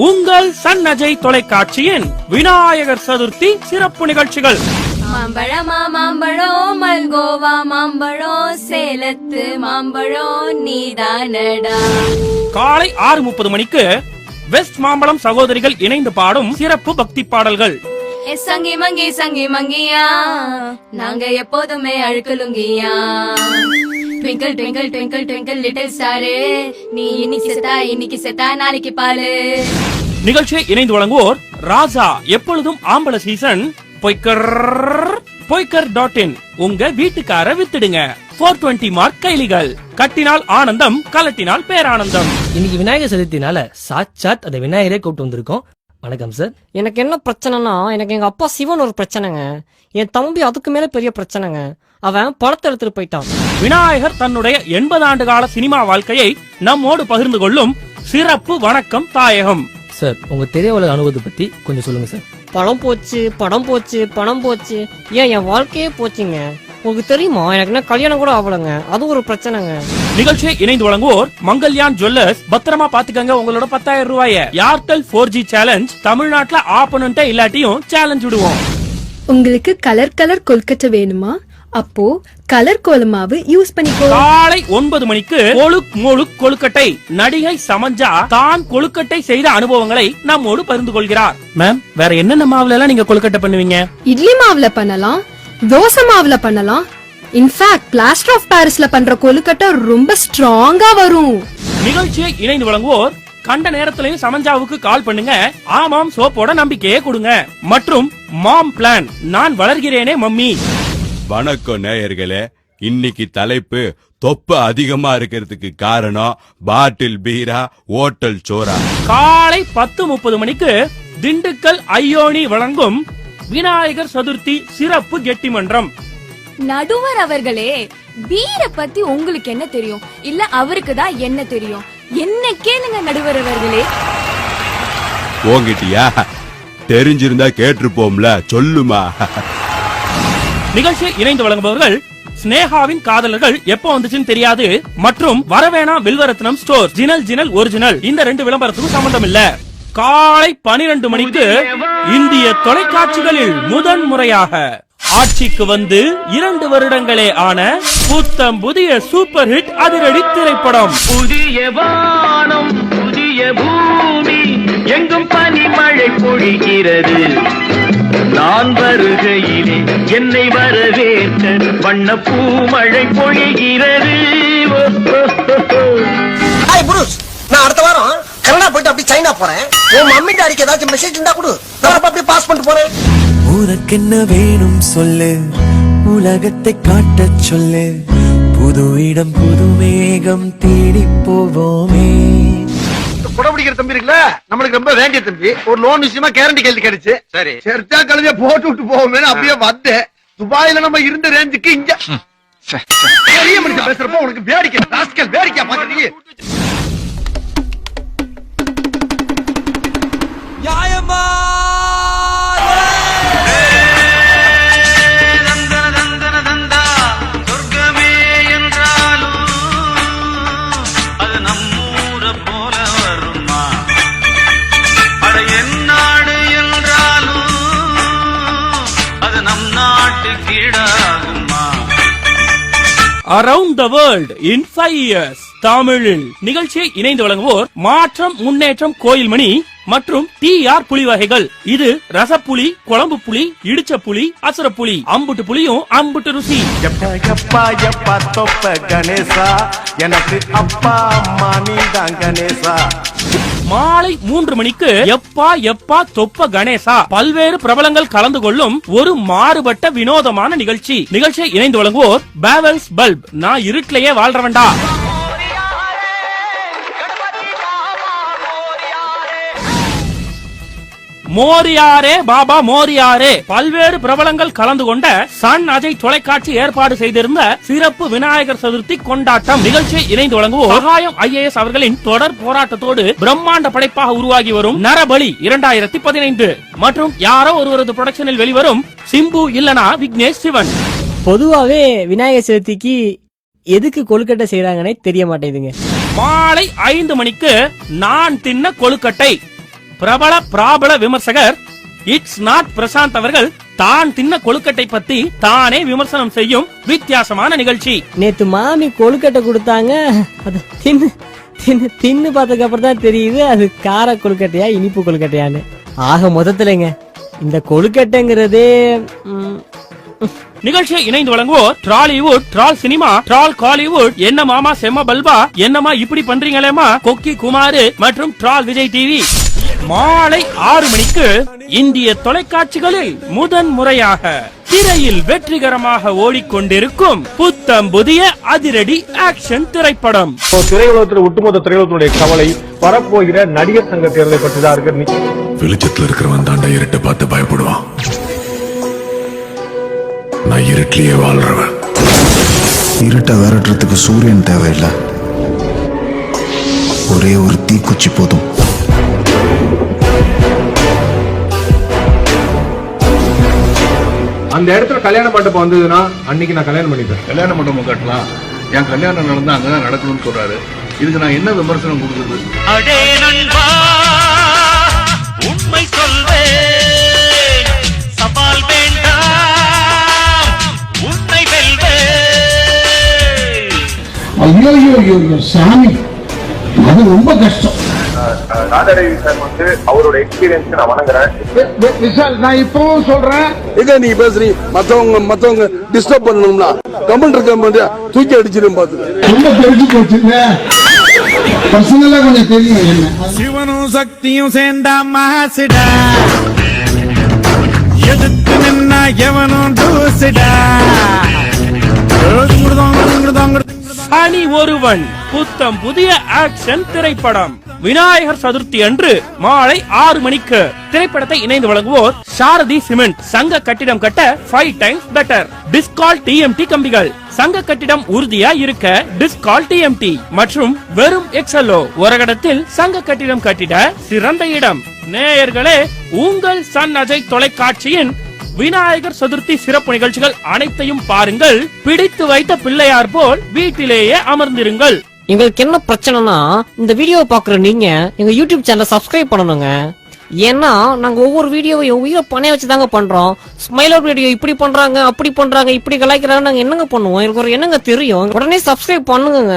உங்கள் சன் அஜய் தொலைக்காட்சியின் விநாயகர் சதுர்த்தி சிறப்பு நிகழ்ச்சிகள். மாம்பழமா மாம்பழம் மல்கோவா மாம்பழம் சேலத்து மாம்பழம் நீதானடா. காலை 6:30 மணிக்கு வெஸ்ட் மாம்பழம் சகோதரிகள் இணைந்து பாடும் சிறப்பு பக்தி பாடல்கள். சங்கி மங்கி சங்கி மங்கியா நாங்க எப்போதுமே அழுக்கலுங்கியா. Twinkle twinkle twinkle twinkle little star நீ இன்னைக்கு செத்தா நாளைக்கு பாலு. நிகழ்ச்சியை இணைந்து வழங்குவோர் ராஜா எப்பொழுதும் ஆம்பள சீசன் பொய்க்கர்.in உங்க வீட்டுக்கார வித்துடுங்க. 420 மார்க் கைலிகள் கட்டினால் ஆனந்தம் கலட்டினால் பேரானந்தம். இன்னைக்கு விநாயகர் சதுர்த்தினால சாட்சாத் அந்த விநாயகரே கூப்பிட்டு வந்திருக்கோம். வணக்கம் சார். எனக்கு என்ன பிரச்சனைனா, எனக்கு எங்க அப்பா சிவன் ஒரு பிரச்சனைங்க, என் தம்பி அதுக்கு மேல பெரிய பிரச்சனைங்க. அவன் படத்தை எடுத்துட்டு போயிட்டான். விநாயகர் தன்னுடைய 80 ஆண்டு கால சினிமா வாழ்க்கையை நம்மோடு பகிர்ந்து கொள்ளும் சிறப்பு வணக்கம் தாயகம். சார், உங்க திரையுலக அனுபவத்தை பத்தி கொஞ்சம் சொல்லுங்க சார். படம் போச்சு படம் போச்சு பணம் போச்சு, ஏன் என் வாழ்க்கையே போச்சுங்க. உங்களுக்கு தெரியுமா, எனக்கு என்ன கல்யாணம் கூட ஆகலங்க, அது ஒரு பிரச்சனைங்க. நிகழ்ச்சியை இணைந்து வழங்குவோர் மங்கல்யான் ஜுவல்லர்ஸ். பத்திரமா பாத்துக்கங்க உங்களோட 10,000 ரூபாய. ஏர்டெல் 4G சேலஞ்ச் தமிழ்நாட்டுல ஆப்பனன்ட் இல்லாட்டியும் சேலஞ்ச் விடுவோம். உங்களுக்கு கலர் கொல்கட்டை வேணுமா? அப்போ கலர் கோலமாவு யூஸ் பண்ணிக்கோ. காலை 9 மணிக்கு கொழுக் கொழுக்கட்டை நடிகை சமஞ்சா தான் கொழுக்கட்டை செய்த அனுபவங்களை நம்மோடு பகிர்ந்து கொள்கிறார். மேம், வேற என்னென்ன மாவுல எல்லாம் நீங்க கொழுக்கட்டை பண்ணுவீங்க? இட்லி மாவுல பண்ணலாம், தோசை மாவுல பண்ணலாம். இன்ஃபேக்ட் பிளாஸ்டர் ஆஃப் பாரிஸ்ல பண்ற கொழுக்கட்டை ரொம்ப ஸ்ட்ராங்கா வரும். நிகழ்ச்சியை இணைந்து வழங்குவோர் கண்ட நேரத்திலையும் சமஞ்சாவுக்கு கால் பண்ணுங்க, ஆமாம் சோப்போட நம்பிக்கையே கொடுங்க. மற்றும் மாம் பிளான், நான் வளர்கிறேனே மம்மி. வணக்கம் நேயர்களே. இன்னைக்கு தலைப்பு தொப்பை அதிகமா இருக்கிறதுக்கு காரணம் பாட்டில் பீரா ஓட்டல் சோரா. காலை 10:30 மணிக்கு திண்டுக்கல் ஐயோனி வழங்கும் விநாயகர் சதுர்த்தி சிறப்பு கெட்டிமன்றம். நடுவர் அவர்களே, பீர பத்தி உங்களுக்கு என்ன தெரியும்? இல்ல அவருக்கு தான் என்ன தெரியும்? என்ன கேளுங்க நடுவர் அவர்களே. போங்கிட்டியா? தெரிஞ்சிருந்தா கேட்டிருப்போம்ல, சொல்லுமா. நிகழ்ச்சியை இணைந்து வழங்குபவர்கள் ஸ்னேகாவின் காதலர்கள் எப்போ வந்துச்சுன்னு தெரியாது மற்றும் வரவேணா வில்வரத்னம் ஸ்டோர் ஜினல் ஒரிஜினல். இந்த 2 விளம்பரத்துக்கும் சம்பந்தம் இல்ல. காலை 12 மணிக்கு இந்திய தொலைக்காட்சிகளில் முதன் முறையாக ஆட்சிக்கு வந்து 2 வருடங்களே ஆன புத்தம் புதிய சூப்பர் ஹிட் அதிரடி திரைப்படம். புதிய வானம் புதிய பூமி எங்கும் பனிமழை பொழிகிறது. நான் வருகையிலே என்னை வரவேற்க வண்ண பூமழை பொழிகிறது. ஹாய் புருஷ், நான் அடுத்த வாரம் கனடா போயிட்டு அப்படி சைனா போறேன். உன் மம்மி டாடிக்கு ஏதாச்சும் மெசேஜ் இருந்தா கொடு, நான் அப்படி பாஸ் பண்ணிட்டு போறேன். உனக்கு என்ன வேணும் சொல்லு, உலகத்தை காட்டச் சொல்லு, புது இடம் புது மேகம் தேடி போவோமே. குடபிடிக்கிற தம்பி இருக்குல்ல, நம்மளுக்கு ரொம்ப வேண்டிய தம்பி. ஒரு லோன் விஷயமா கேரண்டி கேள்வி கிடைச்சு, சரி சேர்த்தா கழுதிய போட்டு விட்டு போவோமே அப்படியே வந்து துபாயில நம்ம இருந்த ரேஞ்சுக்கு இங்க பெரிய மனுஷன் பேசுறப்போ உனக்கு வேடிக்கை ராஸ்கல் வேடிக்கை பாக்குறீங்க. நியாயமா around the world in 5 years தமிழில். நிகழ்ச்சியை இணைந்து வழங்குவோர் மாற்றம் முன்னேற்றம் கோயில் மணி மற்றும் TR புலி வகைகள். இது ரசப்புலி, குழம்பு புளி, இடிச்ச புளி, அசுர புளி, அம்புட்டு புளியும் அம்புட்டு ருசி. எப்பா தொப்ப கணேசா, எனக்கு அப்பா அம்மா நீ தான் கணேசா. மாலை 3 மணிக்கு எப்பா தொப்ப கணேசா பல்வேறு பிரபலங்கள் கலந்து கொள்ளும் ஒரு மாறுபட்ட வினோதமான நிகழ்ச்சி. நிகழ்ச்சியை இணைந்து வழங்குவோர் பேவல்ஸ் பல்ப், நான் இருட்டிலேயே வாழ்றவன்டா. மோரியாரே பாபா மோரியாரே பல்வேறு பிரபலங்கள் கலந்து கொண்ட சன் அஜய் தொலைக்காட்சி ஏற்பாடு செய்திருந்த சிறப்பு விநாயகர் சதுர்த்தி கொண்டாட்டம். நிகழ்ச்சியை இணைந்து வழங்குவோர் சகாயம் IAS அவர்களின் தொடர் போராட்டத்தோடு பிரம்மாண்ட படைப்பாக உருவாகி வரும் நரபலி 2015 மற்றும் யாரோ ஒருவரது புரொடக்ஷனில் வெளிவரும் சிம்பு இல்லனா விக்னேஷ் சிவன். பொதுவாவே விநாயகர் சதுர்த்திக்கு எதுக்கு கொழுக்கட்டை செய்யறாங்கன்னே தெரிய மாட்டேங்குதுங்க. மாலை 5 மணிக்கு நான் தின்ன கொழுக்கட்டை பிரபல விமர்சகர் இட்ஸ் நாட் பிரசாந்த் அவர்கள் தான் தின்ன கொழுக்கட்டை பத்தி தானே விமர்சனம் செய்யும் வித்தியாசமான நிகழ்ச்சி. நேத்து மாமி கொழுக்கட்டை கொடுத்தாங்க, அது தின்னு தின்னு தின்னு பார்த்ததுக்கு அப்புறம் தான் தெரியுது அது கார கொழுக்கட்டையா இனிப்பு கொழுக்கட்டையான்னு. ஆக மொத்தத்துலங்க இந்த கொழுக்கட்டைங்கிறதே நிகழ்ச்சியை இணைந்து வழங்குவோர் ட்ராலிவுட், ட்ரால் சினிமா, ட்ரால் காலிவுட், என்ன மாமா செம்ம பல்பா, என்னமா இப்படி பண்றீங்களேமா, கொக்கி குமாரு மற்றும் ட்ரால் விஜய் டிவி. மாலை 6 மணிக்கு இந்திய தொலைக்காட்சிகளில் முதன் முறையாக திரையில் வெற்றிகரமாக ஓடிக்கொண்டிருக்கும் புத்தம் புதிய அதிரடி ஆக்ஷன் திரைப்படம். திரையுலகத்தில் ஒட்டுமொத்த திரையுலகத்துடைய கவலை வரப்போகிற நடிகர் சங்க தேர்தலை பற்றி தான் இருக்கு. வெளிச்சத்துல இருக்கிறவன் தாண்டா இருட்டை பார்த்து பயப்படுவான். நான் இருட்டிலேயே வாழ்றவன். இருட்டை விரட்டுறதுக்கு சூரியன் தேவையில்லை, ஒரே ஒரு தீக்குச்சி போதும். அந்த இடத்துல கல்யாண மண்டபம் வந்ததுன்னா அன்னைக்கு நான் கல்யாணம் பண்ணிப்பேன். கல்யாண மண்டபம் கட்டலாம், என் கல்யாணம் நடந்தா அங்கதான் நடக்கணும்னு சொல்றாரு. இதுக்கு நான் என்ன விமர்சனம் கொடுக்குறது? அடே நண்பா உண்மை சொல்வேன், சவால் வேண்டாம் உன்னை வெல்வேன். ஐயோ சாமி, அது ரொம்ப கஷ்டம். நாதரவி சார் வந்து அவரோட எக்ஸ்பீரியன்ஸ் நான் வணங்குறேன். விஷால், நான் இப்பவும் சொல்றேன், இத நீ பேசுறீங்க, மத்தவங்க டிஸ்டர்ப் பண்ணணும்னா கமெண்ட் தூக்கி அடிச்சிடும் பாத்து. ரொம்ப தெரிஞ்சு போச்சுங்க, பர்சனலா கொஞ்சம் தெரியும் என்ன. சிவனும் சக்தியும் சேர்ந்தா மாசுடா, எதுக்கு நின்னா எவனும் தூசுடா. அணி ஒருவன் புத்தம் புதிய ஆக்ஷன் திரைப்படம் விநாயகர் சதுர்த்தி அன்று மாலை 6 மணிக்கு. திரைப்படத்தை இணைந்து வழங்குவோர் சாரதி சிமெண்ட், சங்க கட்டிடம் கட்ட 5 டைம்ஸ் பெட்டர், டிஸ்கால் டிஎம்டி கம்பிகள், சங்க கட்டிடம் உறுதியா இருக்க டிஸ்கால் டிஎம்டி மற்றும் வெறும் எக்ஸலோ ஒரகடத்தில் சங்க கட்டிடம் கட்டிட சிறந்த இடம். நேயர்களே, உங்கள் சன் அஜய் தொலைக்காட்சியின் விநாயகர் சதுர்த்தி சிறப்பு நிகழ்ச்சிகள் அனைத்தையும் பாருங்கள். பிடித்து வைத்த பிள்ளையார் போல் வீட்டிலேயே அமர்ந்திருங்கள். எங்களுக்கு என்ன பிரச்சனைனா, இந்த வீடியோவை பாக்குற நீங்க எங்க யூடியூப் சேனலை சப்ஸ்கிரைப் பண்ணணுங்க. ஏன்னா நாங்க ஒவ்வொரு வீடியோவை உயிரை பணைய வச்சுதாங்க பண்றோம். ஸ்மைலர் வீடியோ இப்படி பண்றாங்க, அப்படி பண்றாங்க, இப்படி கலாய்க்கிறாங்க, நாங்க என்னங்க பண்ணுவோம்? எனக்கு ஒரு என்னங்க தெரியும். உடனே சப்ஸ்கிரைப் பண்ணுங்க.